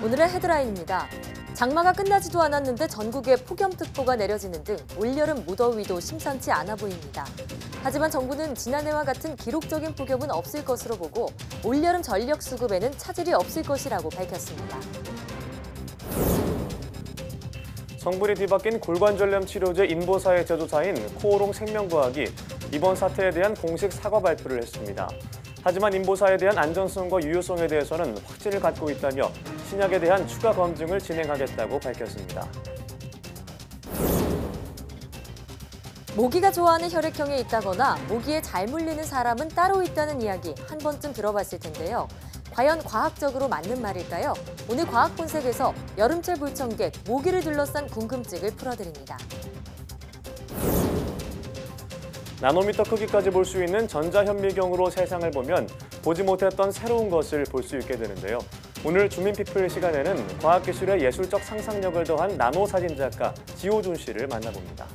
오늘의 헤드라인입니다. 장마가 끝나지도 않았는데 전국에 폭염특보가 내려지는 등 올여름 무더위도 심상치 않아 보입니다. 하지만 정부는 지난해와 같은 기록적인 폭염은 없을 것으로 보고 올여름 전력 수급에는 차질이 없을 것이라고 밝혔습니다. 성분이 뒤바뀐 골관절염 치료제 인보사의 제조사인 코오롱 생명과학이 이번 사태에 대한 공식 사과 발표를 했습니다. 하지만 인보사에 대한 안전성과 유효성에 대해서는 확신을 갖고 있다며 신약에 대한 추가 검증을 진행하겠다고 밝혔습니다. 모기가 좋아하는 혈액형에 있다거나 모기에 잘 물리는 사람은 따로 있다는 이야기 한 번쯤 들어봤을 텐데요. 과연 과학적으로 맞는 말일까요? 오늘 과학본색에서 여름철 불청객, 모기를 둘러싼 궁금증을 풀어드립니다. 나노미터 크기까지 볼 수 있는 전자현미경으로 세상을 보면 보지 못했던 새로운 것을 볼 수 있게 되는데요. 오늘 주민피플 시간에는 과학기술의 예술적 상상력을 더한 나노사진작가 지호준 씨를 만나봅니다.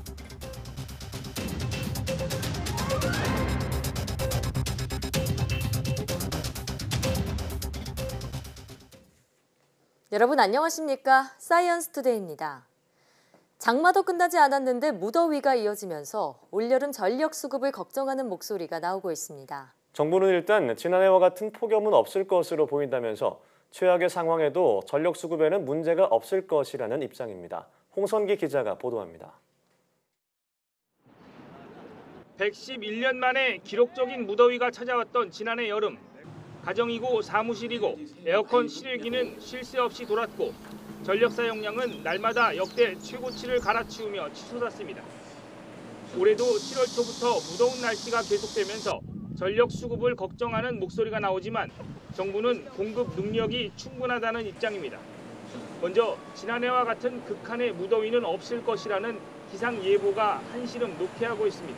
여러분 안녕하십니까? 사이언스투데이입니다. 장마도 끝나지 않았는데 무더위가 이어지면서 올여름 전력 수급을 걱정하는 목소리가 나오고 있습니다. 정부는 일단 지난해와 같은 폭염은 없을 것으로 보인다면서 최악의 상황에도 전력 수급에는 문제가 없을 것이라는 입장입니다. 홍선기 기자가 보도합니다. 111년 만에 기록적인 무더위가 찾아왔던 지난해 여름. 가정이고 사무실이고 에어컨 실외기는 쉴 새 없이 돌았고 전력 사용량은 날마다 역대 최고치를 갈아치우며 치솟았습니다. 올해도 7월 초부터 무더운 날씨가 계속되면서 전력 수급을 걱정하는 목소리가 나오지만 정부는 공급 능력이 충분하다는 입장입니다. 먼저 지난해와 같은 극한의 무더위는 없을 것이라는 기상 예보가 한시름 놓게 하고 있습니다.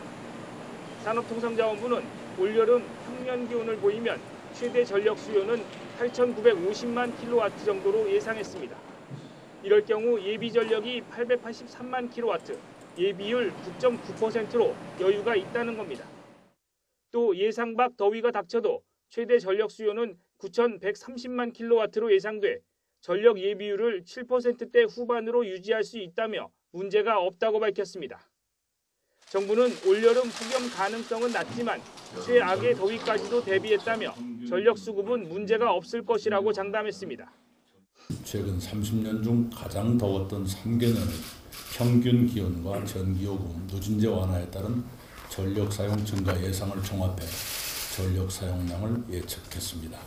산업통상자원부는 올여름 평년 기온을 보이면 최대 전력 수요는 8,950만 킬로와트 정도로 예상했습니다. 이럴 경우 예비 전력이 883만 킬로와트, 예비율 9.9%로 여유가 있다는 겁니다. 또 예상 밖 더위가 닥쳐도 최대 전력 수요는 9,130만 킬로와트로 예상돼 전력 예비율을 7%대 후반으로 유지할 수 있다며 문제가 없다고 밝혔습니다. 정부는 올여름 폭염 가능성은 낮지만 최악의 더위까지도 대비했다며 전력 수급은 문제가 없을 것이라고 장담했습니다. 최근 30년 중 가장 더웠던 3개년의 평균 기온과 전기요금 누진제 완화에 따른 전력 사용 증가 예상을 종합해 전력 사용량을 예측했습니다.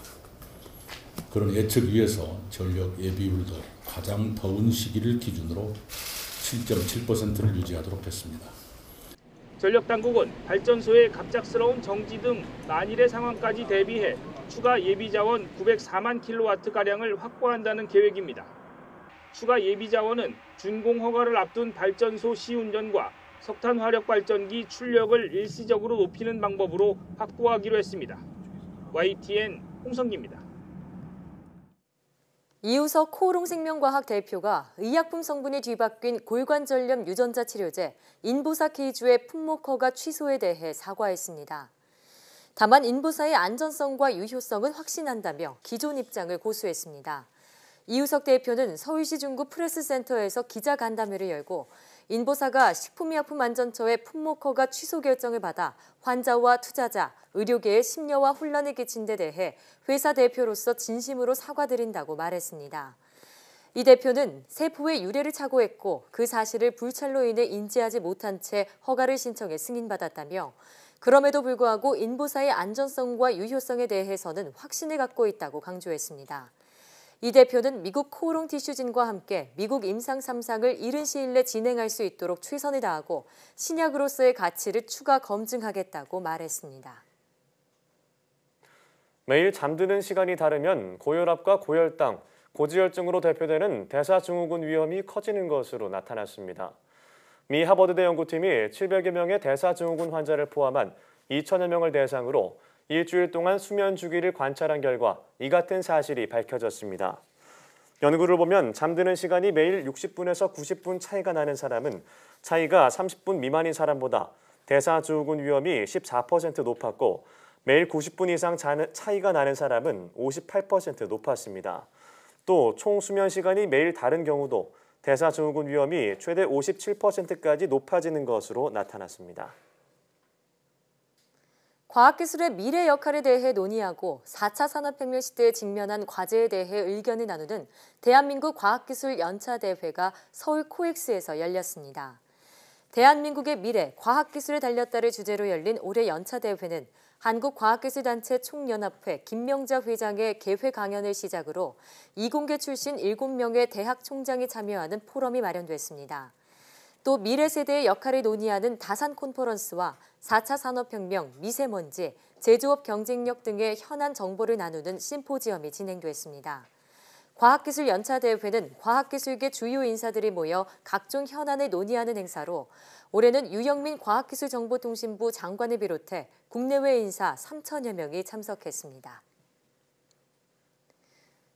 그런 예측 위에서 전력 예비율도 가장 더운 시기를 기준으로 7.7%를 유지하도록 했습니다. 전력당국은 발전소의 갑작스러운 정지 등 만일의 상황까지 대비해 추가 예비자원 904만 킬로와트가량을 확보한다는 계획입니다. 추가 예비자원은 준공 허가를 앞둔 발전소 시운전과 석탄화력발전기 출력을 일시적으로 높이는 방법으로 확보하기로 했습니다. YTN 홍성기입니다. 이우석 코오롱 생명과학 대표가 의약품 성분이 뒤바뀐 골관절염 유전자 치료제 인보사 K주의 품목 허가 취소에 대해 사과했습니다. 다만 인보사의 안전성과 유효성은 확신한다며 기존 입장을 고수했습니다. 이우석 대표는 서울시 중구 프레스센터에서 기자간담회를 열고 인보사가 식품의약품안전처의 품목 허가 취소 결정을 받아 환자와 투자자, 의료계에 심려와 혼란을 끼친 데 대해 회사 대표로서 진심으로 사과드린다고 말했습니다. 이 대표는 세포의 유래를 착오했고 그 사실을 불찰로 인해 인지하지 못한 채 허가를 신청해 승인받았다며 그럼에도 불구하고 인보사의 안전성과 유효성에 대해서는 확신을 갖고 있다고 강조했습니다. 이 대표는 미국 코오롱 티슈진과 함께 미국 임상 3상을 이른 시일 내 진행할 수 있도록 최선을 다하고 신약으로서의 가치를 추가 검증하겠다고 말했습니다. 매일 잠드는 시간이 다르면 고혈압과 고혈당, 고지혈증으로 대표되는 대사증후군 위험이 커지는 것으로 나타났습니다. 미 하버드대 연구팀이 700여 명의 대사증후군 환자를 포함한 2천여 명을 대상으로 일주일 동안 수면 주기를 관찰한 결과 이 같은 사실이 밝혀졌습니다. 연구를 보면 잠드는 시간이 매일 60분에서 90분 차이가 나는 사람은 차이가 30분 미만인 사람보다 대사증후군 위험이 14% 높았고 매일 90분 이상 차이가 나는 사람은 58% 높았습니다. 또 총 수면 시간이 매일 다른 경우도 대사증후군 위험이 최대 57%까지 높아지는 것으로 나타났습니다. 과학기술의 미래 역할에 대해 논의하고 4차 산업혁명 시대에 직면한 과제에 대해 의견을 나누는 대한민국 과학기술 연차대회가 서울 코엑스에서 열렸습니다. 대한민국의 미래, 과학기술에 달렸다를 주제로 열린 올해 연차대회는 한국과학기술단체 총연합회 김명자 회장의 개회 강연을 시작으로 이공계 출신 7명의 대학 총장이 참여하는 포럼이 마련됐습니다. 또 미래 세대의 역할을 논의하는 다산 컨퍼런스와 4차 산업혁명, 미세먼지, 제조업 경쟁력 등의 현안 정보를 나누는 심포지엄이 진행됐습니다. 과학기술 연차대회는 과학기술계 주요 인사들이 모여 각종 현안을 논의하는 행사로 올해는 유영민 과학기술정보통신부 장관을 비롯해 국내외 인사 3천여 명이 참석했습니다.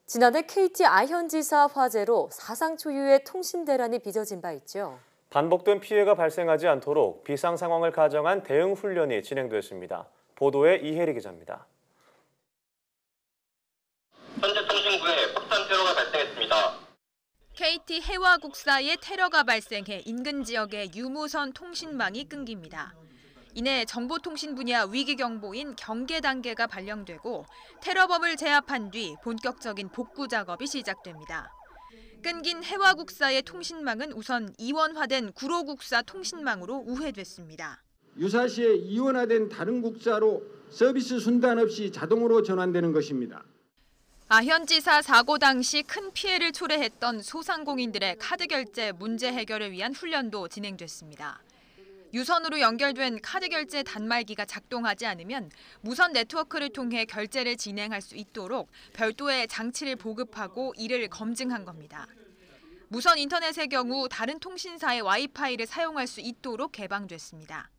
지난해 KT 아현지사 화재로 사상 초유의 통신 대란이 빚어진 바 있죠. 반복된 피해가 발생하지 않도록 비상 상황을 가정한 대응 훈련이 진행됐습니다. 보도에 이혜리 기자입니다. 현재 통신구에 폭탄 테러가 발생했습니다. KT 해와국사에 테러가 발생해 인근 지역의 유무선 통신망이 끊깁니다. 이내 정보통신 분야 위기 경보인 경계 단계가 발령되고 테러범을 제압한 뒤 본격적인 복구 작업이 시작됩니다. 끊긴 해와국사의 통신망은 우선 이원화된 구로국사 통신망으로 우회됐습니다. 유사시에 이원화된 다른 국사로 서비스 순환 없이 자동으로 전환되는 것입니다. 아현지사 사고 당시 큰 피해를 초래했던 소상공인들의 카드 결제 문제 해결을 위한 훈련도 진행됐습니다. 유선으로 연결된 카드 결제 단말기가 작동하지 않으면 무선 네트워크를 통해 결제를 진행할 수 있도록 별도의 장치를 보급하고 이를 검증한 겁니다. 무선 인터넷의 경우 다른 통신사의 와이파이를 사용할 수 있도록 개방됐습니다.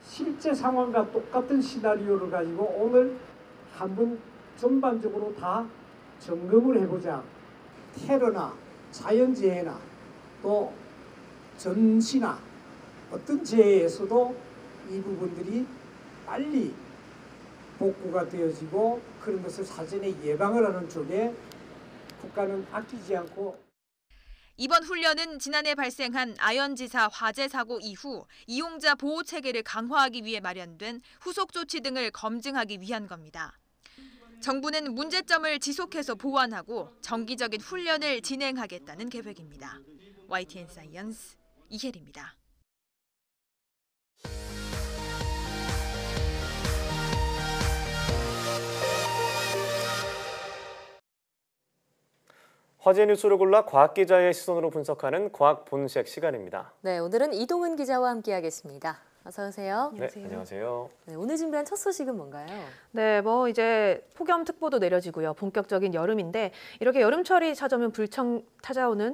실제 상황과 똑같은 시나리오를 가지고 오늘 한번 전반적으로 다 점검을 해보자. 테러나 자연재해나 또 전시나 어떤 재해에서도 이 부분들이 빨리 복구가 되어지고 그런 것을 사전에 예방을 하는 쪽에 국가는 아끼지 않고. 이번 훈련은 지난해 발생한 아현지사 화재 사고 이후 이용자 보호 체계를 강화하기 위해 마련된 후속 조치 등을 검증하기 위한 겁니다. 정부는 문제점을 지속해서 보완하고 정기적인 훈련을 진행하겠다는 계획입니다. YTN 사이언스 이혜리입니다. 화제 뉴스를 골라 과학 기자의 시선으로 분석하는 과학 본색 시간입니다. 네, 오늘은 이동은 기자와 함께하겠습니다. 어서 오세요. 네, 안녕하세요. 네, 오늘 준비한 첫 소식은 뭔가요? 네, 이제 폭염특보도 내려지고요. 본격적인 여름인데 이렇게 여름철이 찾아오는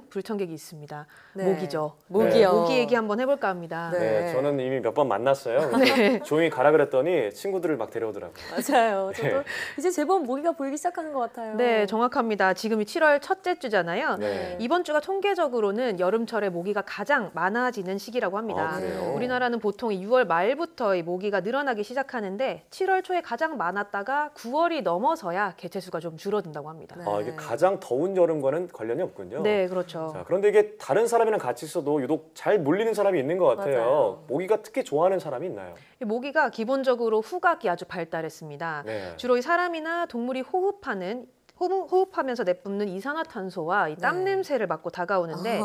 불청객이 있습니다. 네. 모기죠. 모기요. 네, 모기 얘기 한번 해볼까 합니다. 네, 저는 이미 몇 번 만났어요. 네. 조용히 가라 그랬더니 친구들을 막 데려오더라고요. 맞아요. 저도 네. 이제 제법 모기가 보이기 시작하는 것 같아요. 네, 정확합니다. 지금이 7월 첫째 주잖아요. 네. 이번 주가 통계적으로는 여름철에 모기가 가장 많아지는 시기라고 합니다. 아, 그래요? 우리나라는 보통 6월 말부터 이 모기가 늘어나기 시작하는데 7월 초에 가장 많았다가 9월이 넘어서야 개체수가 좀 줄어든다고 합니다. 네. 이게 가장 더운 여름과는 관련이 없군요. 네, 그렇죠. 자, 그런데 이게 다른 사람이랑 같이 있어도 유독 잘 물리는 사람이 있는 것 같아요. 맞아요. 모기가 특히 좋아하는 사람이 있나요? 이 모기가 기본적으로 후각이 아주 발달했습니다. 네. 주로 이 사람이나 동물이 호흡하면서 내뿜는 이산화탄소와 이 땀 네. 냄새를 맡고 다가오는데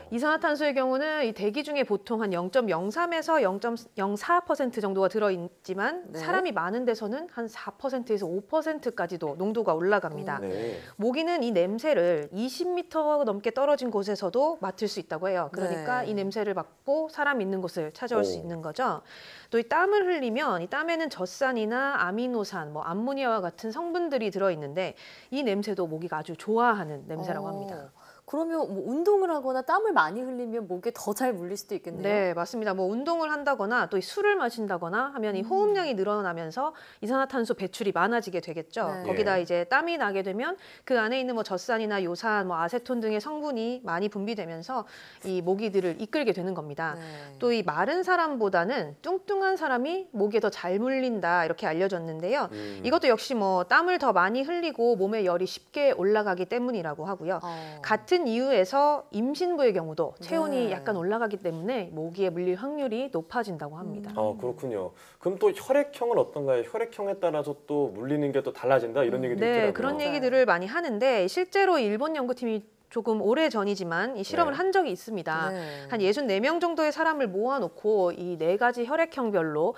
이산화탄소의 경우는 이 대기 중에 보통 한 0.03에서 0.04% 정도가 들어있지만 네. 사람이 많은 데서는 한 4%에서 5%까지도 농도가 올라갑니다. 네. 모기는 이 냄새를 20m 넘게 떨어진 곳에서도 맡을 수 있다고 해요. 그러니까 네. 이 냄새를 맡고 사람 있는 곳을 찾아올 수 있는 거죠. 또 이 땀을 흘리면 이 땀에는 젖산이나 아미노산, 암모니아와 같은 성분들이 들어있는데 이 냄새도 모기가 아주 좋아하는 냄새라고 합니다. 그러면 뭐 운동을 하거나 땀을 많이 흘리면 목에 더 잘 물릴 수도 있겠네요. 네, 맞습니다. 뭐 운동을 한다거나 또 술을 마신다거나 하면 이 호흡량이 늘어나면서 이산화탄소 배출이 많아지게 되겠죠. 네. 거기다 이제 땀이 나게 되면 그 안에 있는 뭐 젖산이나 요산, 뭐 아세톤 등의 성분이 많이 분비되면서 이 모기들을 이끌게 되는 겁니다. 네. 또 이 마른 사람보다는 뚱뚱한 사람이 목에 더 잘 물린다 이렇게 알려졌는데요. 이것도 역시 뭐 땀을 더 많이 흘리고 몸에 열이 쉽게 올라가기 때문이라고 하고요. 같은 이유에서 임신부의 경우도 체온이 네. 약간 올라가기 때문에 모기에 물릴 확률이 높아진다고 합니다. 그렇군요. 그럼 또 혈액형은 어떤가요? 혈액형에 따라서 또 물리는 게 또 달라진다 이런 얘기도 네, 있더라고요. 그런 얘기들을 많이 하는데 실제로 일본 연구팀이 조금 오래 전이지만 이 실험을 네. 한 적이 있습니다. 네. 한 64명 정도의 사람을 모아놓고 이 4가지 혈액형별로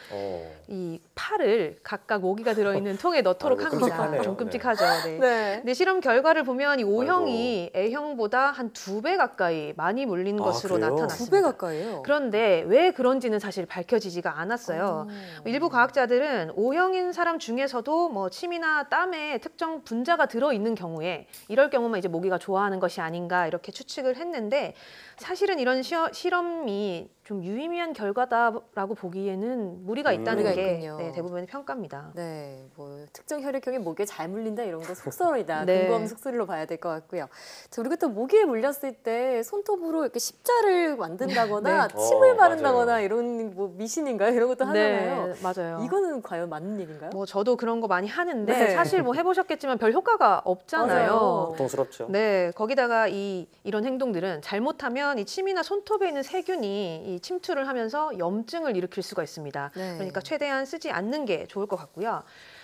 이 팔을 각각 모기가 들어있는 통에 넣도록 아이고, 합니다. 끔찍하네요. 좀 끔찍하죠. 네. 네. 근데 실험 결과를 보면 이 O형이 A형보다 한 2배 가까이 많이 물린 것으로 그래요? 나타났습니다. 2배 가까이요. 그런데 왜 그런지는 사실 밝혀지지가 않았어요. 일부 과학자들은 O형인 사람 중에서도 뭐 침이나 땀에 특정 분자가 들어있는 경우에 이럴 경우만 이제 모기가 좋아하는 것이 아닌가 이렇게 추측을 했는데 사실은 이런 실험이 좀 유의미한 결과다라고 보기에는 무리가 있다는 무리가 게 있군요. 네, 대부분의 평가입니다. 네, 뭐 특정 혈액형이 모기에 잘 물린다 이런 거 속설이다. 네. 근거 없는 속설로 봐야 될 것 같고요. 자, 그리고 또 모기에 물렸을 때 손톱으로 이렇게 십자를 만든다거나 네. 침을 바른다거나 맞아요. 이런 뭐 미신인가요? 이런 것도 하잖아요. 네, 맞아요. 이거는 과연 맞는 얘기인가요? 뭐 저도 그런 거 많이 하는데 네. 사실 뭐 해보셨겠지만 별 효과가 없잖아요. 맞아요. 고통스럽죠. 네, 거기다가 이런 행동들은 잘못하면 이 침이나 손톱에 있는 세균이 이 침투를 하면서 염증을 일으킬 수가 있습니다. 네. 그러니까 최대한 쓰지 않는 게 좋을 것 같고요.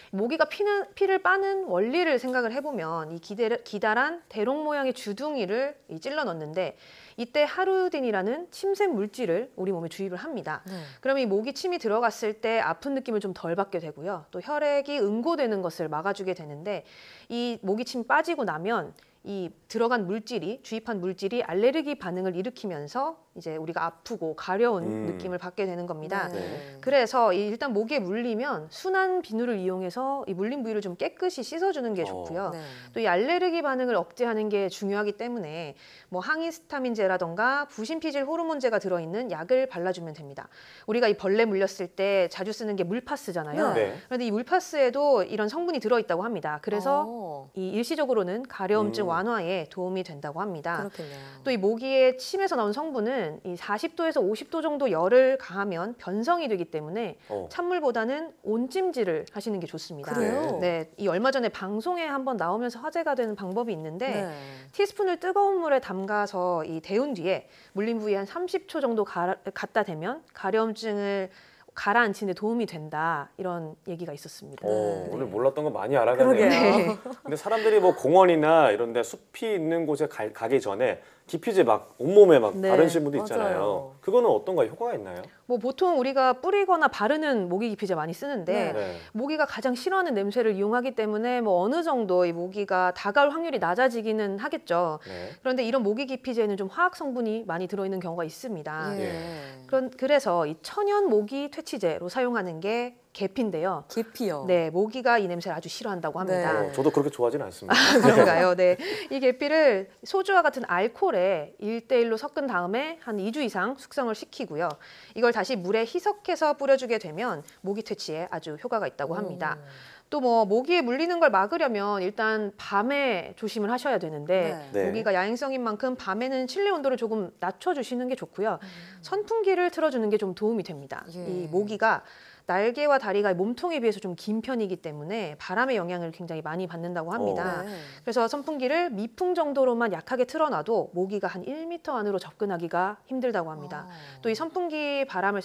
모기가 피를 빠는 원리를 생각을 해보면 이 기다란 대롱 모양의 주둥이를 찔러 넣는데 이때 하루딘이라는 침샘 물질을 우리 몸에 주입을 합니다. 네. 그럼 이 모기 침이 들어갔을 때 아픈 느낌을 좀 덜 받게 되고요. 또 혈액이 응고되는 것을 막아주게 되는데 이 모기 침 빠지고 나면 이 들어간 물질이 주입한 물질이 알레르기 반응을 일으키면서 이제 우리가 아프고 가려운 느낌을 받게 되는 겁니다. 네. 그래서 일단 모기에 물리면 순한 비누를 이용해서 이 물린 부위를 좀 깨끗이 씻어주는 게 좋고요. 네. 또 이 알레르기 반응을 억제하는 게 중요하기 때문에 뭐 항히스타민제라던가 부신피질 호르몬제가 들어있는 약을 발라주면 됩니다. 우리가 이 벌레 물렸을 때 자주 쓰는 게 물파스잖아요. 네. 그런데 이 물파스에도 이런 성분이 들어있다고 합니다. 그래서 이 일시적으로는 가려움증 완화에 도움이 된다고 합니다. 그렇겠네요. 또 이 모기의 침에서 나온 성분은 이 40도에서 50도 정도 열을 가하면 변성이 되기 때문에 찬물보다는 온찜질을 하시는 게 좋습니다. 그래요? 네, 이 얼마 전에 방송에 한번 나오면서 화제가 되는 방법이 있는데 네. 티스푼을 뜨거운 물에 담가서 이 데운 뒤에 물린 부위에 한 30초 정도 갖다 대면 가려움증을 가라앉히는 데 도움이 된다 이런 얘기가 있었습니다. 오늘 몰랐던 거 많이 알아가네요. 그러게요. 근데 사람들이 뭐 공원이나 이런 데 숲이 있는 곳에 가기 전에 기피제 막 온몸에 막 네, 바르시는 분도 있잖아요. 맞아요. 그거는 어떤가요? 효과가 있나요? 뭐 보통 우리가 뿌리거나 바르는 모기 기피제 많이 쓰는데 네. 모기가 가장 싫어하는 냄새를 이용하기 때문에 뭐 어느 정도 이 모기가 다가올 확률이 낮아지기는 하겠죠. 네. 그런데 이런 모기 기피제는 좀 화학 성분이 많이 들어있는 경우가 있습니다. 예. 그래서 이 천연 모기 퇴치제로 사용하는 게 계피인데요. 계피요. 네, 모기가 이 냄새를 아주 싫어한다고 합니다. 네. 저도 그렇게 좋아하진 않습니다. 그런가요? 네. 이 계피를 소주와 같은 알코올에 1:1로 섞은 다음에 한 2주 이상 숙성을 시키고요. 이걸 다시 물에 희석해서 뿌려주게 되면 모기 퇴치에 아주 효과가 있다고 합니다. 또 뭐 모기에 물리는 걸 막으려면 일단 밤에 조심을 하셔야 되는데 네. 모기가 야행성인 만큼 밤에는 실내 온도를 조금 낮춰주시는 게 좋고요. 선풍기를 틀어주는 게 좀 도움이 됩니다. 예. 이 모기가 날개와 다리가 몸통에 비해서 좀 긴 편이기 때문에 바람의 영향을 굉장히 많이 받는다고 합니다. 네. 그래서 선풍기를 미풍 정도로만 약하게 틀어놔도 모기가 한 1m 안으로 접근하기가 힘들다고 합니다. 또 이 선풍기 바람을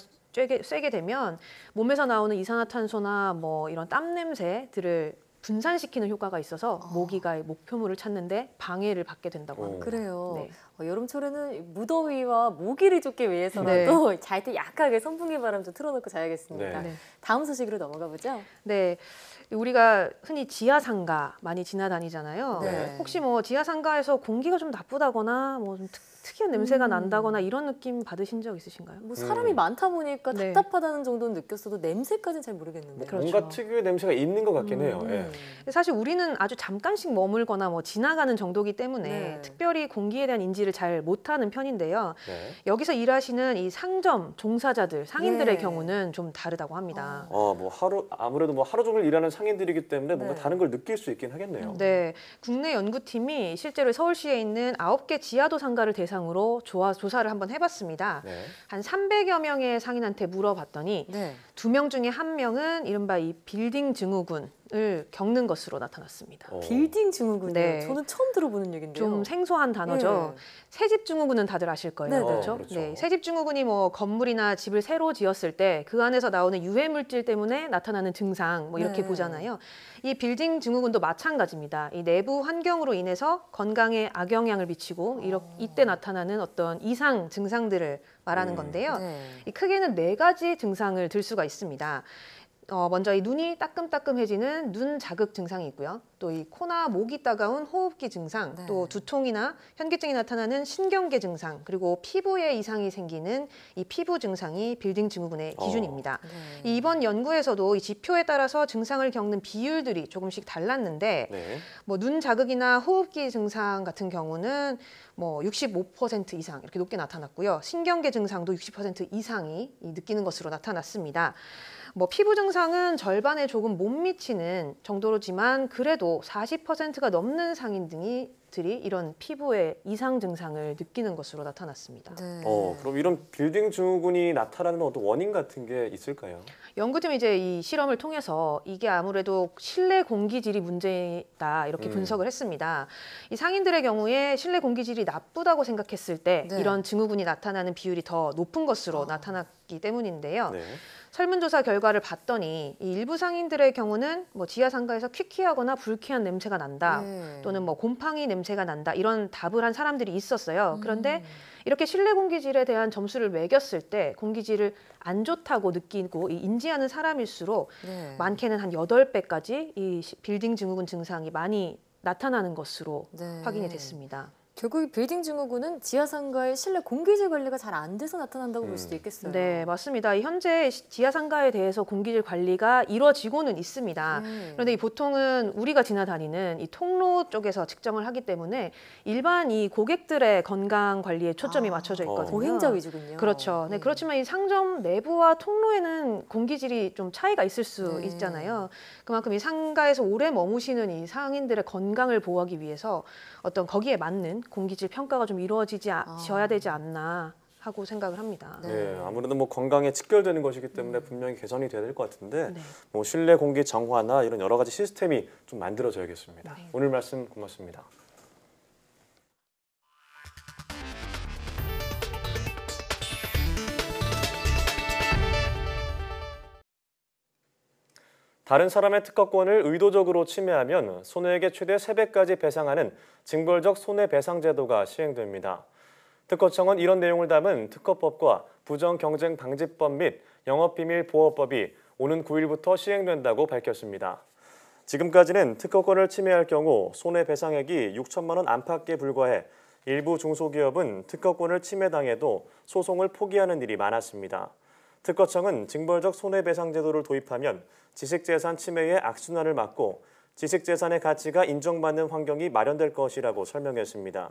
쐬게 되면 몸에서 나오는 이산화탄소나 뭐 이런 땀 냄새들을 분산시키는 효과가 있어서 모기가 목표물을 찾는데 방해를 받게 된다고 합니다. 그래요. 네. 여름철에는 무더위와 모기를 쫓기 위해서라도 잘 때 약하게 선풍기 바람 좀 틀어놓고 자야겠습니다. 네. 네. 다음 소식으로 넘어가 보죠. 네, 우리가 흔히 지하상가 많이 지나다니잖아요. 네. 혹시 뭐 지하상가에서 공기가 좀 나쁘다거나 뭐 좀 특이한 냄새가 난다거나 이런 느낌 받으신 적 있으신가요? 뭐 사람이 많다 보니까 네. 답답하다는 정도는 느꼈어도 냄새까지는 잘 모르겠는데. 그렇죠. 뭔가 특유의 냄새가 있는 것 같긴 해요. 예. 사실 우리는 아주 잠깐씩 머물거나 뭐 지나가는 정도기 때문에 네. 특별히 공기에 대한 인지를 잘 못하는 편인데요. 네. 여기서 일하시는 이 상점 종사자들, 상인들의 네. 경우는 좀 다르다고 합니다. 뭐 아무래도 뭐 하루 종일 일하는 상인들이기 때문에 뭔가 네. 다른 걸 느낄 수 있긴 하겠네요. 네, 국내 연구팀이 실제로 서울시에 있는 9개 지하도 상가를 대상으로 조사를 한번 해봤습니다. 네. 한 300여 명의 상인한테 물어봤더니 네. 2명 중에 1명은 이른바 이 빌딩 증후군을 겪는 것으로 나타났습니다. 빌딩 증후군이요. 네. 저는 처음 들어보는 얘기인데요. 좀 생소한 단어죠. 새집 증후군은 다들 아실 거예요. 네네. 그렇죠? 그렇죠. 네, 새집 증후군이 뭐 건물이나 집을 새로 지었을 때 그 안에서 나오는 유해 물질 때문에 나타나는 증상 뭐 이렇게 네. 보잖아요. 이 빌딩 증후군도 마찬가지입니다. 이 내부 환경으로 인해서 건강에 악영향을 미치고 이때 나타나는 어떤 이상 증상들을 말하는 건데요. 네. 이 크게는 4가지 증상을 들 수가 있습니다. 먼저 이 눈이 따끔따끔해지는 눈 자극 증상이 있고요. 또 이 코나 목이 따가운 호흡기 증상, 네. 또 두통이나 현기증이 나타나는 신경계 증상, 그리고 피부에 이상이 생기는 이 피부 증상이 빌딩 증후군의 기준입니다. 네. 이번 연구에서도 이 지표에 따라서 증상을 겪는 비율들이 조금씩 달랐는데 네. 뭐 눈 자극이나 호흡기 증상 같은 경우는 뭐 65% 이상 이렇게 높게 나타났고요. 신경계 증상도 60% 이상이 느끼는 것으로 나타났습니다. 뭐 피부 증상은 절반에 조금 못 미치는 정도로지만 그래도 40%가 넘는 상인들이 이런 피부의 이상 증상을 느끼는 것으로 나타났습니다. 네. 그럼 이런 빌딩 증후군이 나타나는 어떤 원인 같은 게 있을까요? 연구팀이 이제 이 실험을 통해서 이게 아무래도 실내 공기질이 문제다 이렇게 분석을 했습니다. 이 상인들의 경우에 실내 공기질이 나쁘다고 생각했을 때 네. 이런 증후군이 나타나는 비율이 더 높은 것으로 나타났기 때문인데요. 네. 설문조사 결과를 봤더니 이 일부 상인들의 경우는 뭐 지하 상가에서 퀴퀴하거나 불쾌한 냄새가 난다, 네. 또는 뭐 곰팡이 냄새가 난다 이런 답을 한 사람들이 있었어요. 그런데 이렇게 실내 공기질에 대한 점수를 매겼을 때 공기질을 안 좋다고 느끼고 인지하는 사람일수록 네. 많게는 한 8배까지 이 빌딩 증후군 증상이 많이 나타나는 것으로 네. 확인이 됐습니다. 결국 이 빌딩 증후군은 지하상가의 실내 공기질 관리가 잘 안 돼서 나타난다고 볼 수도 있겠어요. 네, 맞습니다. 현재 지하 상가에 대해서 공기질 관리가 이루어지고는 있습니다. 그런데 이 보통은 우리가 지나다니는 이 통로 쪽에서 측정을 하기 때문에 일반 이 고객들의 건강 관리에 초점이 맞춰져 있거든요. 보행자 위주군요. 그렇죠. 네, 그렇지만 이 상점 내부와 통로에는 공기질이 좀 차이가 있을 수 네. 있잖아요. 그만큼 이 상가에서 오래 머무시는 이 상인들의 건강을 보호하기 위해서 어떤 거기에 맞는 공기질 평가가 좀 이루어져야 되지 않나 하고 생각을 합니다. 네, 아무래도 뭐 건강에 직결되는 것이기 때문에 분명히 개선이 돼야 될 것 같은데 뭐 실내 공기 정화나 이런 여러 가지 시스템이 좀 만들어져야겠습니다. 오늘 말씀 고맙습니다. 다른 사람의 특허권을 의도적으로 침해하면 손해액의 최대 3배까지 배상하는 징벌적 손해배상제도가 시행됩니다. 특허청은 이런 내용을 담은 특허법과 부정경쟁방지법 및 영업비밀보호법이 오는 9일부터 시행된다고 밝혔습니다. 지금까지는 특허권을 침해할 경우 손해배상액이 6천만 원 안팎에 불과해 일부 중소기업은 특허권을 침해당해도 소송을 포기하는 일이 많았습니다. 특허청은 징벌적 손해배상제도를 도입하면 지식재산 침해의 악순환을 막고 지식재산의 가치가 인정받는 환경이 마련될 것이라고 설명했습니다.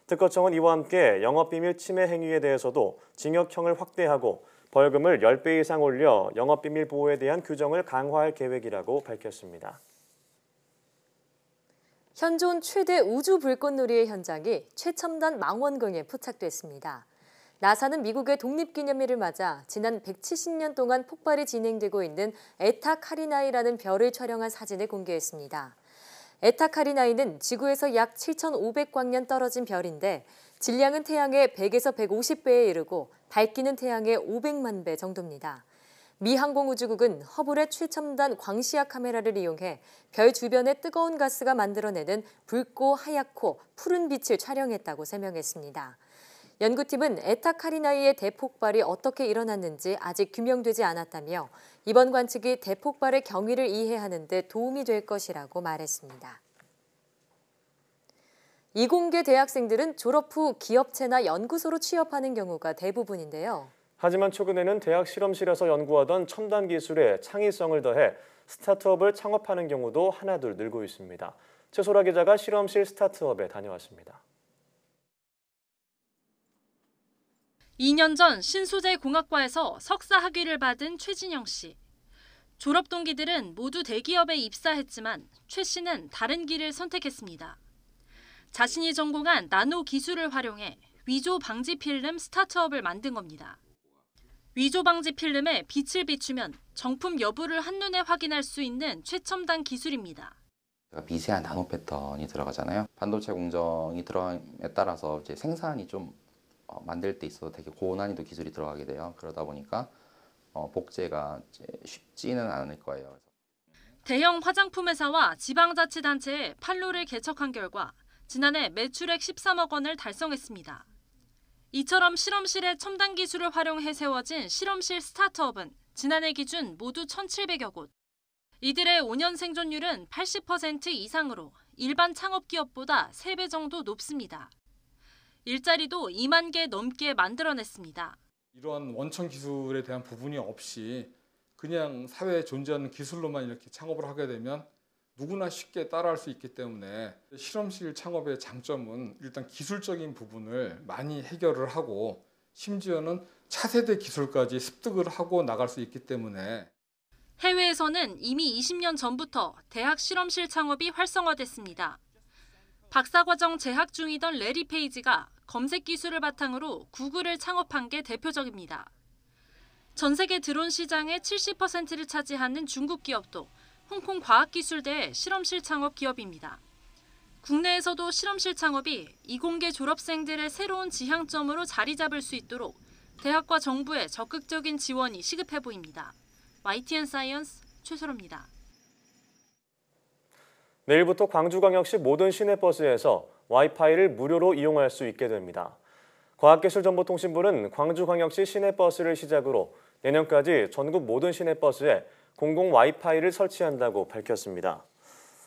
특허청은 이와 함께 영업비밀 침해 행위에 대해서도 징역형을 확대하고 벌금을 10배 이상 올려 영업비밀 보호에 대한 규정을 강화할 계획이라고 밝혔습니다. 현존 최대 우주 불꽃놀이의 현장이 최첨단 망원경에 포착됐습니다. 나사는 미국의 독립기념일을 맞아 지난 170년 동안 폭발이 진행되고 있는 에타 카리나이라는 별을 촬영한 사진을 공개했습니다. 에타 카리나이는 지구에서 약 7,500광년 떨어진 별인데 질량은 태양의 100에서 150배에 이르고 밝기는 태양의 500만 배 정도입니다. 미 항공우주국은 허블의 최첨단 광시야 카메라를 이용해 별 주변의 뜨거운 가스가 만들어내는 붉고 하얗고 푸른 빛을 촬영했다고 설명했습니다. 연구팀은 에타 카리나이의 대폭발이 어떻게 일어났는지 아직 규명되지 않았다며 이번 관측이 대폭발의 경위를 이해하는 데 도움이 될 것이라고 말했습니다. 이공계 대학생들은 졸업 후 기업체나 연구소로 취업하는 경우가 대부분인데요. 하지만 최근에는 대학 실험실에서 연구하던 첨단 기술에 창의성을 더해 스타트업을 창업하는 경우도 하나둘 늘고 있습니다. 최소라 기자가 실험실 스타트업에 다녀왔습니다. 2년 전 신소재공학과에서 석사 학위를 받은 최진영 씨. 졸업 동기들은 모두 대기업에 입사했지만 최 씨는 다른 길을 선택했습니다. 자신이 전공한 나노 기술을 활용해 위조 방지 필름 스타트업을 만든 겁니다. 위조 방지 필름에 빛을 비추면 정품 여부를 한눈에 확인할 수 있는 최첨단 기술입니다. 미세한 나노 패턴이 들어가잖아요. 반도체 공정이 들어감에 따라서 이제 생산이 좀 만들 때 있어서 되게 고난이도 기술이 들어가게 돼요. 그러다 보니까 복제가 이제 쉽지는 않을 거예요. 대형 화장품 회사와 지방자치단체에 판로를 개척한 결과 지난해 매출액 13억 원을 달성했습니다. 이처럼 실험실의 첨단 기술을 활용해 세워진 실험실 스타트업은 지난해 기준 모두 1,700여 곳. 이들의 5년 생존율은 80% 이상으로 일반 창업기업보다 3배 정도 높습니다. 일자리도 2만 개 넘게 만들어냈습니다. 이러한 원천 기술에 대한 부분이 없이 그냥 사회에 존재하는 기술로만 이렇게 창업을 하게 되면 누구나 쉽게 따라할 수 있기 때문에 실험실 창업의 장점은 일단 기술적인 부분을 많이 해결을 하고 심지어는 차세대 기술까지 습득을 하고 나갈 수 있기 때문에 해외에서는 이미 20년 전부터 대학 실험실 창업이 활성화됐습니다. 박사과정 재학 중이던 레리 페이지가 검색 기술을 바탕으로 구글을 창업한 게 대표적입니다. 전 세계 드론 시장의 70%를 차지하는 중국 기업도 홍콩 과학기술대의 실험실 창업 기업입니다. 국내에서도 실험실 창업이 이공계 졸업생들의 새로운 지향점으로 자리 잡을 수 있도록 대학과 정부의 적극적인 지원이 시급해 보입니다. YTN 사이언스 최소라입니다. 내일부터 광주광역시 모든 시내버스에서 와이파이를 무료로 이용할 수 있게 됩니다. 과학기술정보통신부는 광주광역시 시내버스를 시작으로 내년까지 전국 모든 시내버스에 공공 와이파이를 설치한다고 밝혔습니다.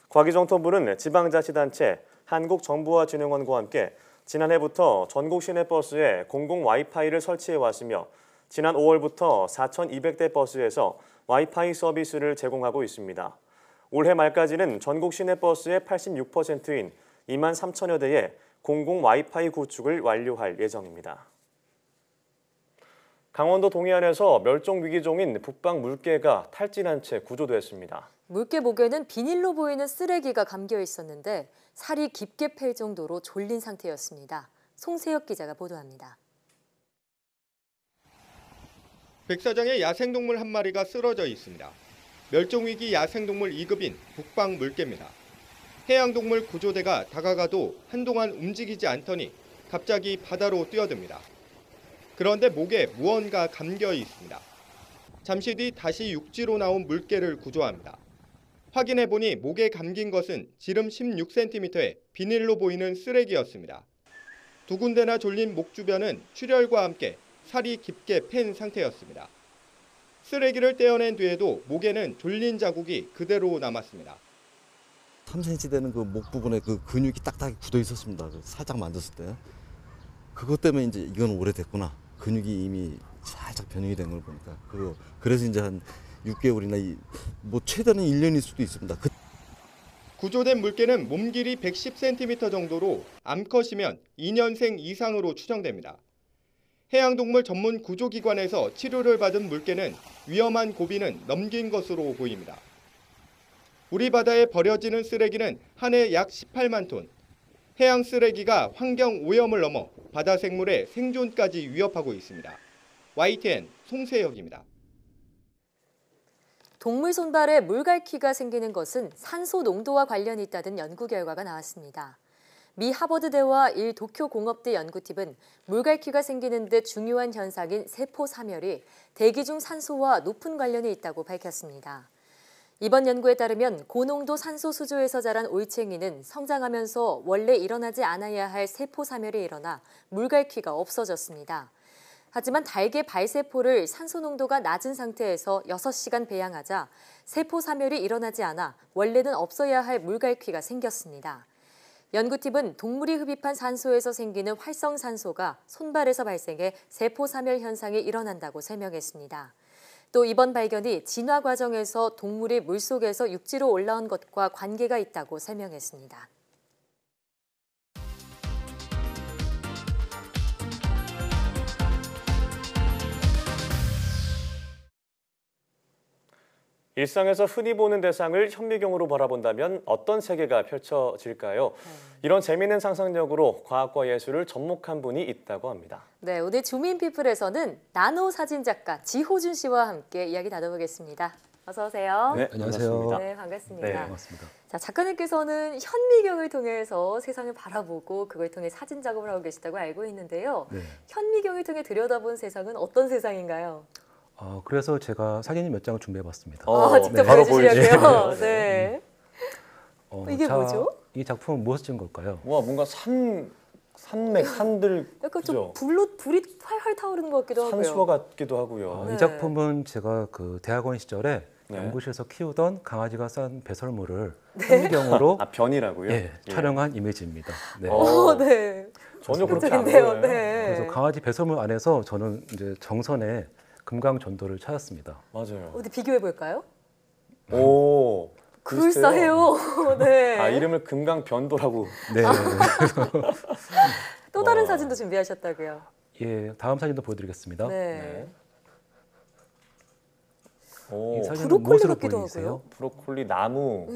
과기정통부는 지방자치단체, 한국정보화진흥원과 함께 지난해부터 전국 시내버스에 공공 와이파이를 설치해왔으며 지난 5월부터 4,200대 버스에서 와이파이 서비스를 제공하고 있습니다. 올해 말까지는 전국 시내버스의 86%인 2만 3천여 대의 공공 와이파이 구축을 완료할 예정입니다. 강원도 동해안에서 멸종위기종인 북방 물개가 탈진한 채 구조됐습니다. 물개 목에는 비닐로 보이는 쓰레기가 감겨 있었는데 살이 깊게 팰 정도로 졸린 상태였습니다. 송세혁 기자가 보도합니다. 백사장에 야생동물 한 마리가 쓰러져 있습니다. 멸종위기 야생동물 2급인 북방 물개입니다. 해양동물 구조대가 다가가도 한동안 움직이지 않더니 갑자기 바다로 뛰어듭니다. 그런데 목에 무언가 감겨 있습니다. 잠시 뒤 다시 육지로 나온 물개를 구조합니다. 확인해보니 목에 감긴 것은 지름 16cm의 비닐로 보이는 쓰레기였습니다. 두 군데나 졸린 목 주변은 출혈과 함께 살이 깊게 팬 상태였습니다. 쓰레기를 떼어낸 뒤에도 목에는 졸린 자국이 그대로 남았습니다. 3cm 되는 그 목 부분에 그 근육이 딱딱히 굳어 있었습니다. 살짝 만졌을 때. 그것 때문에 이제 이건 오래됐구나. 근육이 이미 살짝 변형이 된 걸 보니까. 그래서 이제 한 6개월이나 뭐 최대는 1년일 수도 있습니다. 구조된 물개는 몸 길이 110cm 정도로 암컷이면 2년생 이상으로 추정됩니다. 해양동물 전문 구조기관에서 치료를 받은 물개는 위험한 고비는 넘긴 것으로 보입니다. 우리 바다에 버려지는 쓰레기는 한 해 약 18만 톤. 해양 쓰레기가 환경 오염을 넘어 바다 생물의 생존까지 위협하고 있습니다. YTN 송세혁입니다. 동물 손발에 물갈퀴가 생기는 것은 산소 농도와 관련이 있다는 연구 결과가 나왔습니다. 미 하버드대와 일 도쿄공업대 연구팀은 물갈퀴가 생기는 데 중요한 현상인 세포사멸이 대기 중 산소와 높은 관련이 있다고 밝혔습니다. 이번 연구에 따르면 고농도 산소 수조에서 자란 올챙이는 성장하면서 원래 일어나지 않아야 할 세포사멸이 일어나 물갈퀴가 없어졌습니다. 하지만 닭의 발세포를 산소 농도가 낮은 상태에서 6시간 배양하자 세포사멸이 일어나지 않아 원래는 없어야 할 물갈퀴가 생겼습니다. 연구팀은 동물이 흡입한 산소에서 생기는 활성산소가 손발에서 발생해 세포사멸 현상이 일어난다고 설명했습니다. 또 이번 발견이 진화 과정에서 동물이 물속에서 육지로 올라온 것과 관계가 있다고 설명했습니다. 일상에서 흔히 보는 대상을 현미경으로 바라본다면 어떤 세계가 펼쳐질까요? 이런 재미있는 상상력으로 과학과 예술을 접목한 분이 있다고 합니다. 네, 오늘 주민피플에서는 나노 사진 작가 지호준 씨와 함께 이야기 나눠보겠습니다. 어서 오세요. 네, 안녕하세요. 네, 반갑습니다. 네, 반갑습니다. 자, 작가님께서는 현미경을 통해서 세상을 바라보고 그걸 통해 사진 작업을 하고 계시다고 알고 있는데요. 네. 현미경을 통해 들여다본 세상은 어떤 세상인가요? 그래서 제가 사진 몇 장을 준비해봤습니다. 직접 보여주시려고요? 네. 이게 뭐죠? 이 작품은 무엇을 찍은 걸까요? 와, 뭔가 산맥, 산들. 약간 좀 불이 활활 타오르는 것 같기도 하고요. 산수화 같기도 하고요. 이 작품은 제가 그 대학원 시절에 네. 연구실에서 키우던 강아지가 싼 배설물을 현미경으로 변이라고요? 예, 촬영한 이미지입니다. 네. 네. 전혀 그렇게 안 보여요. 네. 그래서 강아지 배설물 안에서 저는 이제 정선의 금강 전도를 찾았습니다. 맞아요. 어디 비교해 볼까요? 오, 그럴싸해요. 네. 이름을 금강 변도라고. 네. 또 다른 사진도 준비하셨다고요? 예, 다음 사진도 보여드리겠습니다. 네. 오, 이 사진은 브로콜리 무엇으로 같기도 보이세요? 하고요. 브로콜리, 나무.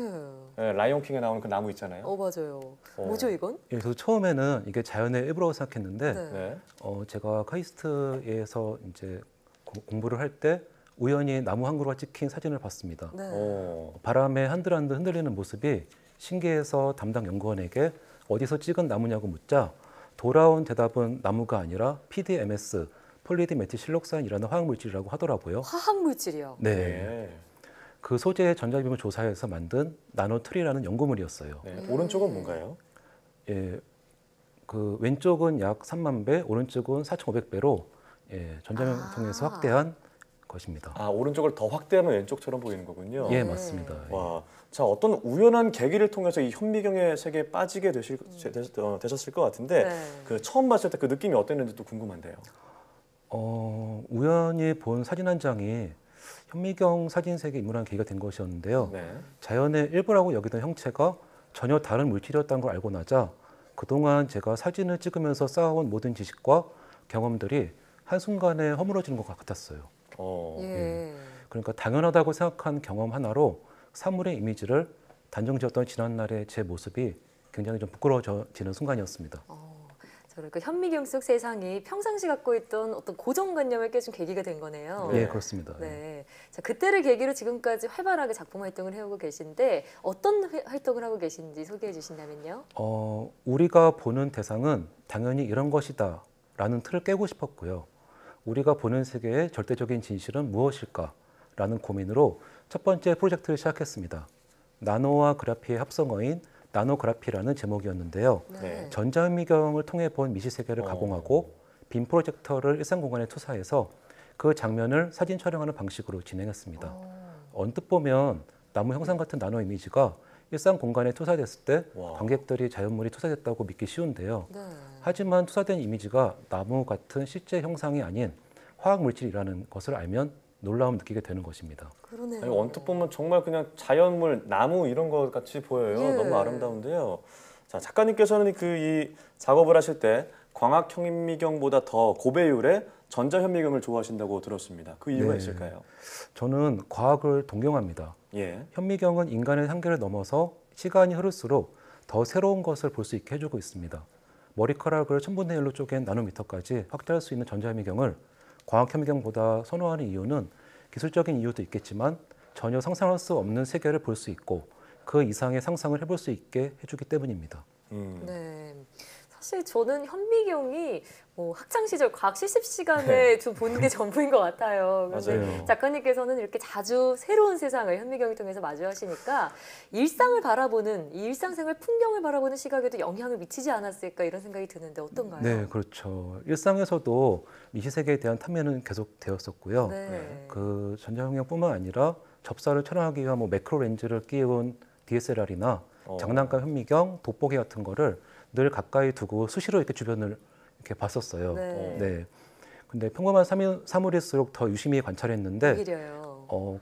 네, 라이온킹에 나오는 그 나무 있잖아요. 맞아요. 뭐죠 이건? 예, 그래서 처음에는 이게 자연의 일부라고 생각했는데 네. 제가 카이스트에서 이제 공부를 할 때 우연히 나무 한 그루가 찍힌 사진을 봤습니다. 네. 바람에 한들한들 흔들리는 모습이 신기해서 담당 연구원에게 어디서 찍은 나무냐고 묻자 돌아온 대답은 나무가 아니라 PDMS, 폴리디메틸실록산이라는 화학물질이라고 하더라고요. 화학물질이요? 네. 그 소재의 전자비을 조사해서 만든 나노트리라는 연구물이었어요. 네. 오른쪽은 뭔가요? 예, 그 왼쪽은 약 3만 배, 오른쪽은 4,500배로 전자명통에서 확대한 것입니다. 오른쪽을 더 확대하면 왼쪽처럼 보이는 거군요. 예, 맞습니다. 와, 자, 어떤 우연한 계기를 통해서 이 현미경의 세계에 빠지게 되셨을 것 같은데 그 처음 봤을 때 그 느낌이 어땠는지도 궁금한데요. 우연히 본 사진 한 장이 현미경 사진 세계에 입문한 계기가 된 것이었는데요. 자연의 일부라고 여기던 형체가 전혀 다른 물질이었다는 걸 알고 나자 그동안 제가 사진을 찍으면서 쌓아온 모든 지식과 경험들이 한순간에 허물어지는 것 같았어요. 그러니까 당연하다고 생각한 경험 하나로 사물의 이미지를 단정지었던 지난날의 제 모습이 굉장히 좀 부끄러워지는 순간이었습니다. 그러니까 현미경 속 세상이 평상시 갖고 있던 어떤 고정관념을 깨준 계기가 된 거네요. 네, 그렇습니다. 네. 자, 그때를 계기로 지금까지 활발하게 작품 활동을 해오고 계신데 어떤 활동을 하고 계신지 소개해 주신다면요. 우리가 보는 대상은 당연히 이런 것이다 라는 틀을 깨고 싶었고요. 우리가 보는 세계의 절대적인 진실은 무엇일까라는 고민으로 첫 번째 프로젝트를 시작했습니다. 나노와 그래피의 합성어인 나노그래피라는 제목이었는데요. 전자현미경을 통해 본 미시세계를 가공하고 빔 프로젝터를 일상 공간에 투사해서 그 장면을 사진 촬영하는 방식으로 진행했습니다. 언뜻 보면 나무 형상 같은 나노 이미지가 일상 공간에 투사됐을 때 관객들이 자연물이 투사됐다고 믿기 쉬운데요. 하지만 투사된 이미지가 나무 같은 실제 형상이 아닌 화학물질이라는 것을 알면 놀라움을 느끼게 되는 것입니다. 그러네요. 언뜻 보면 정말 그냥 자연물, 나무 이런 것 같이 보여요. 너무 아름다운데요. 자, 작가님께서는 이 작업을 하실 때 광학 현미경보다 더 고배율의 전자현미경을 좋아하신다고 들었습니다. 그 이유가 있을까요? 저는 과학을 동경합니다. 현미경은 인간의 한계를 넘어서 시간이 흐를수록 더 새로운 것을 볼 수 있게 해주고 있습니다. 머리카락을 1000분의 1로 쪼갠 나노미터까지 확대할 수 있는 전자현미경을 광학현미경보다 선호하는 이유는 기술적인 이유도 있겠지만 전혀 상상할 수 없는 세계를 볼 수 있고 그 이상의 상상을 해볼 수 있게 해주기 때문입니다. 네, 사실 저는 현미경이 학창 시절 과학 실습 시간에 좀 보는 게 전부인 것 같아요. 그런데 작가님께서는 이렇게 자주 새로운 세상을 현미경을 통해서 마주하시니까 일상을 바라보는 이 일상생활 풍경을 바라보는 시각에도 영향을 미치지 않았을까 이런 생각이 드는데 어떤가요? 네, 그렇죠. 일상에서도 미시세계에 대한 탐면은 계속 되었었고요. 그 전자현미경뿐만 아니라 접사를 촬영하기 위한 매크로 렌즈를 끼운 DSLR이나 장난감 현미경, 돋보기 같은 거를 늘 가까이 두고 수시로 이렇게 주변을 이렇게 봤었어요. 네. 근데 평범한 사물일수록 더 유심히 관찰했는데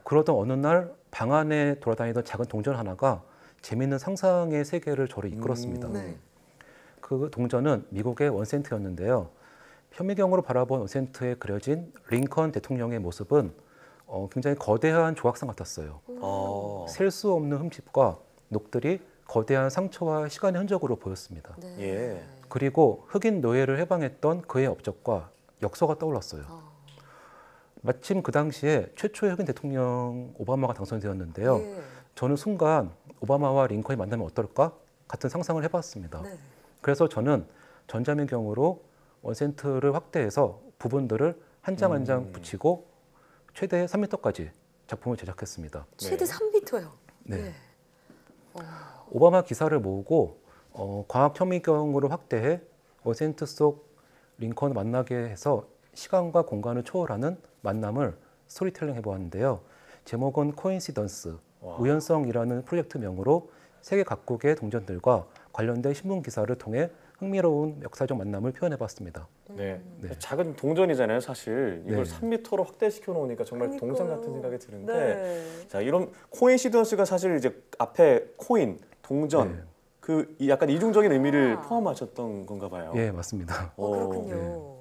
그러던 어느 날 방 안에 돌아다니던 작은 동전 하나가 재미있는 상상의 세계를 저를 이끌었습니다. 그 동전은 미국의 원센트였는데요. 현미경으로 바라본 원센트에 그려진 링컨 대통령의 모습은 굉장히 거대한 조각상 같았어요. 셀 수 없는 흠집과 녹들이 거대한 상처와 시간의 흔적으로 보였습니다. 그리고 흑인 노예를 해방했던 그의 업적과 역사가 떠올랐어요. 마침 그 당시에 최초의 흑인 대통령 오바마가 당선되었는데요. 저는 순간 오바마와 링컨이 만나면 어떨까 같은 상상을 해봤습니다. 그래서 저는 전자미경으로 원센트를 확대해서 부분들을 한 장 한 장 붙이고 최대 3m까지 작품을 제작했습니다. 최대 3m요? 네. 오바마 기사를 모으고 광학 현미경으로 확대해 원센트 속 링컨을 만나게 해서 시간과 공간을 초월하는 만남을 스토리텔링 해보았는데요. 제목은 코인시던스, 우연성이라는 프로젝트명으로 세계 각국의 동전들과 관련된 신문 기사를 통해 흥미로운 역사적 만남을 표현해봤습니다. 작은 동전이잖아요, 사실. 이걸 3m로 확대시켜 놓으니까 정말 동상 같은 생각이 드는데, 자, 이런 코인시던스가 사실 이제 앞에 코인, 동전, 그 약간 이중적인 의미를 포함하셨던 건가 봐요. 예, 맞습니다. 그렇군요.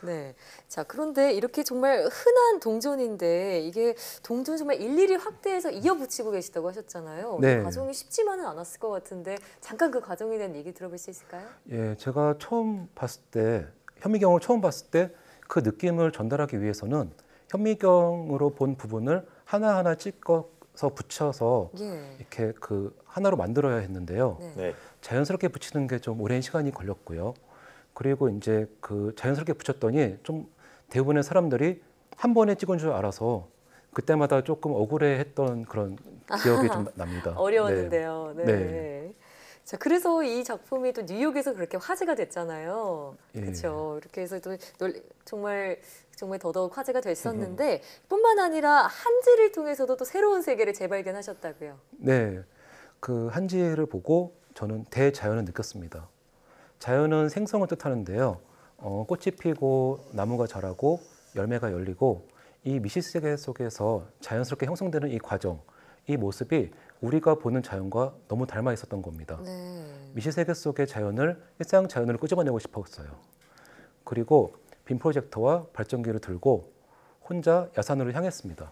네. 자, 그런데 이렇게 정말 흔한 동전인데 이게 동전 정말 일일이 확대해서 이어붙이고 계시다고 하셨잖아요. 그 과정이 쉽지만은 않았을 것 같은데 잠깐 그 과정에 대한 얘기 들어볼 수 있을까요? 예, 제가 처음 봤을 때 현미경을 처음 봤을 때 그 느낌을 전달하기 위해서는 현미경으로 본 부분을 하나하나 찍어서 붙여서 이렇게 그 하나로 만들어야 했는데요. 자연스럽게 붙이는 게 좀 오랜 시간이 걸렸고요. 그리고 이제 그 자연스럽게 붙였더니 좀 대부분의 사람들이 한 번에 찍은 줄 알아서 그때마다 조금 억울해했던 그런 기억이 좀 납니다. 어려웠는데요. 자, 그래서 이 작품이 또 뉴욕에서 그렇게 화제가 됐잖아요. 그렇죠. 이렇게 해서 또 정말 더더욱 화제가 됐었는데 뿐만 아니라 한지를 통해서도 또 새로운 세계를 재발견하셨다고요. 네, 그 한지를 보고 저는 대자연을 느꼈습니다. 자연은 생성을 뜻하는데요. 꽃이 피고 나무가 자라고 열매가 열리고 이 미시세계 속에서 자연스럽게 형성되는 이 과정, 이 모습이 우리가 보는 자연과 너무 닮아 있었던 겁니다. 미시세계 속의 자연을 일상 자연으로 끄집어내고 싶었어요. 그리고 빔 프로젝터와 발전기를 들고 혼자 야산으로 향했습니다.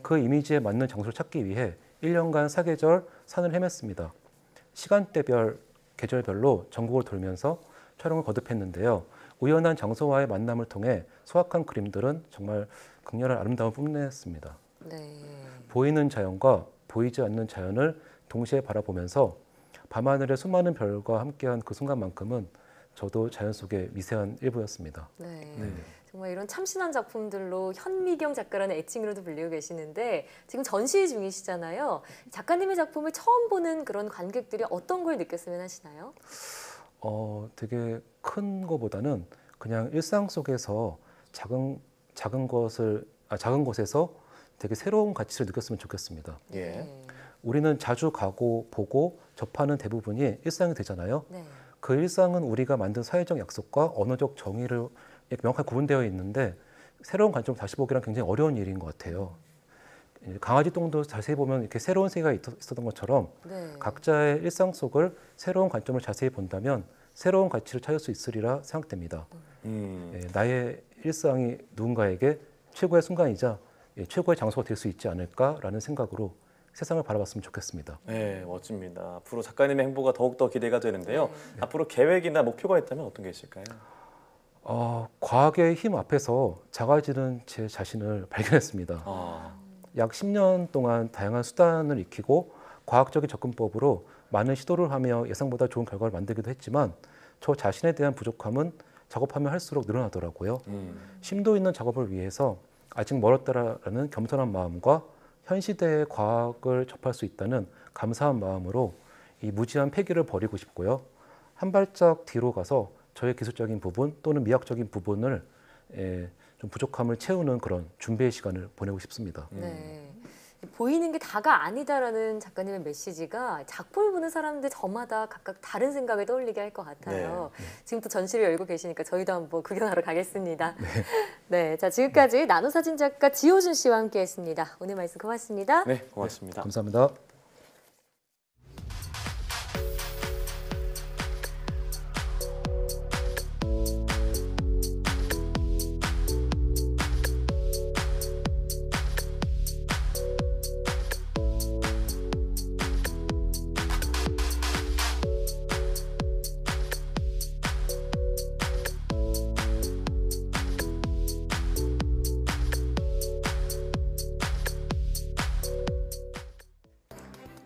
그 이미지에 맞는 장소를 찾기 위해 1년간 사계절 산을 헤맸습니다. 시간대별 계절별로 전국을 돌면서 촬영을 거듭했는데요. 우연한 장소와의 만남을 통해 소확한 그림들은 정말 극렬한 아름다움을 뽐냈습니다. 보이는 자연과 보이지 않는 자연을 동시에 바라보면서 밤하늘의 수많은 별과 함께한 그 순간만큼은 저도 자연 속의 미세한 일부였습니다. 정말 이런 참신한 작품들로 현미경 작가라는 애칭으로도 불리고 계시는데 지금 전시 중이시잖아요. 작가님의 작품을 처음 보는 그런 관객들이 어떤 걸 느꼈으면 하시나요? 되게 큰 거보다는 그냥 일상 속에서 작은 곳에서 되게 새로운 가치를 느꼈으면 좋겠습니다. 우리는 자주 가고 보고 접하는 대부분이 일상이 되잖아요. 그 일상은 우리가 만든 사회적 약속과 언어적 정의를 명확하게 구분되어 있는데 새로운 관점을 다시 보기란 굉장히 어려운 일인 것 같아요. 강아지 똥도 자세히 보면 이렇게 새로운 세계가 있었던 것처럼 각자의 일상 속을 새로운 관점을 자세히 본다면 새로운 가치를 찾을 수 있으리라 생각됩니다. 나의 일상이 누군가에게 최고의 순간이자 최고의 장소가 될 수 있지 않을까라는 생각으로 세상을 바라봤으면 좋겠습니다. 네, 멋집니다. 앞으로 작가님의 행보가 더욱더 기대가 되는데요. 앞으로 계획이나 목표가 있다면 어떤 게 있을까요? 과학의 힘 앞에서 작아지는 제 자신을 발견했습니다. 약 10년 동안 다양한 수단을 익히고 과학적인 접근법으로 많은 시도를 하며 예상보다 좋은 결과를 만들기도 했지만 저 자신에 대한 부족함은 작업하면 할수록 늘어나더라고요. 심도 있는 작업을 위해서 아직 멀었다라는 겸손한 마음과 현 시대의 과학을 접할 수 있다는 감사한 마음으로 이 무지한 패기를 버리고 싶고요. 한 발짝 뒤로 가서 저의 기술적인 부분 또는 미학적인 부분을 좀 부족함을 채우는 그런 준비의 시간을 보내고 싶습니다. 보이는 게 다가 아니다라는 작가님의 메시지가 작품을 보는 사람들 저마다 각각 다른 생각을 떠올리게 할 것 같아요. 지금 또 전시를 열고 계시니까 저희도 한번 구경하러 가겠습니다. 네, 자 지금까지 나노사진 작가 지호준 씨와 함께했습니다. 오늘 말씀 고맙습니다. 네, 고맙습니다. 감사합니다.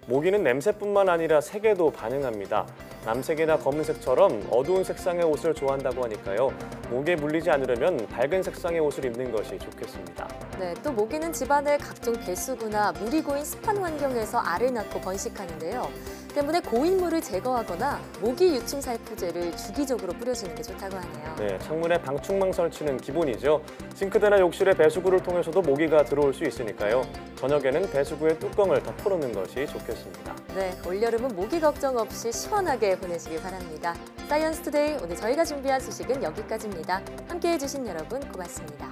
모기는 냄새뿐만 아니라 색에도 반응합니다. 남색이나 검은색처럼 어두운 색상의 옷을 좋아한다고 하니까요. 모기에 물리지 않으려면 밝은 색상의 옷을 입는 것이 좋겠습니다. 네, 또 모기는 집안의 각종 배수구나 물이 고인 습한 환경에서 알을 낳고 번식하는데요. 때문에 고인물을 제거하거나 모기 유충 살포제를 주기적으로 뿌려주는 게 좋다고 하네요. 네, 창문에 방충망 설치는 기본이죠. 싱크대나 욕실의 배수구를 통해서도 모기가 들어올 수 있으니까요. 저녁에는 배수구의 뚜껑을 덮어놓는 것이 좋겠습니다. 네, 올여름은 모기 걱정 없이 시원하게 보내시길 바랍니다. 사이언스 투데이 오늘 저희가 준비한 소식은 여기까지입니다. 함께해 주신 여러분 고맙습니다.